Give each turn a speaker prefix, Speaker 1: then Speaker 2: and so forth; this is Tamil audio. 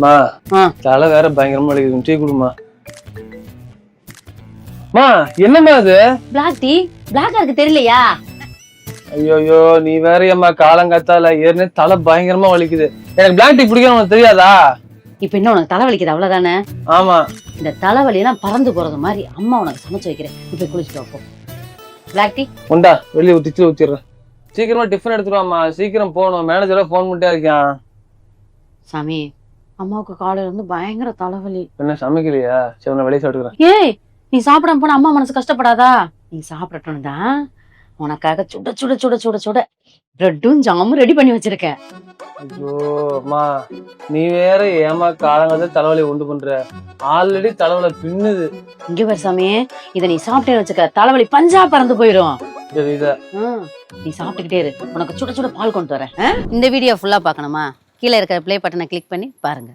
Speaker 1: மா தலை வேற பயங்கரமா வலிக்குது, டீ குடுமா. மா என்னம்மா அது?
Speaker 2: Black tea. பிளாக்கா இருக்கு தெரியலையா?
Speaker 1: ஐயோ நீ வேற ஏம்மா காலங்காத்தால ஏற்கனவே தலை பயங்கரமா வலிக்குது. எனக்கு பிளாக் டீ பிடிக்கும் உனக்கு தெரியாதா?
Speaker 2: இப்ப என்ன உனக்கு தலை வலிக்குது அவ்வளவுதானே?
Speaker 1: ஆமா.
Speaker 2: இந்த தலைவலி எல்லாம் பறந்து போறது மாதிரி அம்மா உனக்கு சமைச்சு வைக்கிறேன். இப்ப குளிச்சுட்டு வைப்போம். பிளாக் டீ
Speaker 1: உண்டா வெளியே ஊத்திடுறேன். சீக்கிரமா டிஃபன் எடுத்துருவாமா, சீக்கிரம் போகணும். மேனேஜரா போன் பண்ணிட்டே இருக்கான்.
Speaker 2: சாமி, அம்மாவுக்கு காலையில இருந்து பயங்கர தலைவலி.
Speaker 1: என்ன சமைக்கலையா? சரி நான் வெளியே சாப்பிட்டுக்கிறேன்.
Speaker 2: ஏய், நீ சாப்பிடாம போனா அம்மா மனசு கஷ்டப்படாதா? நீ சாப்பிடட்டும் தான் உனக்காக சுட சுட சுட சுட சுட பிரெட்டும் ஜாமும் ரெடி பண்ணி வச்சிருக்கேன்.
Speaker 1: ஐயோ அம்மா, நீ வேற ஏமா காலங்காலத்துல தலைவலி உண்டு பண்ற? ஆல்ரெடி தலைவலி பின்னுது.
Speaker 2: இங்க பாரு சாமி, இத நீ சாப்பிட்டேன்னு வச்சுக்க தலைவலி பஞ்சா பறந்து போயிடும். நீ சாப்பிட்டுக்கிட்டே இரு, உனக்கு சுட சுட பால் கொண்டு வரேன். இந்த வீடியோ ஃபுல்லா பார்க்கணுமா? கீழே இருக்கிற ப்ளே பட்டனை கிளிக் பண்ணி பாருங்க.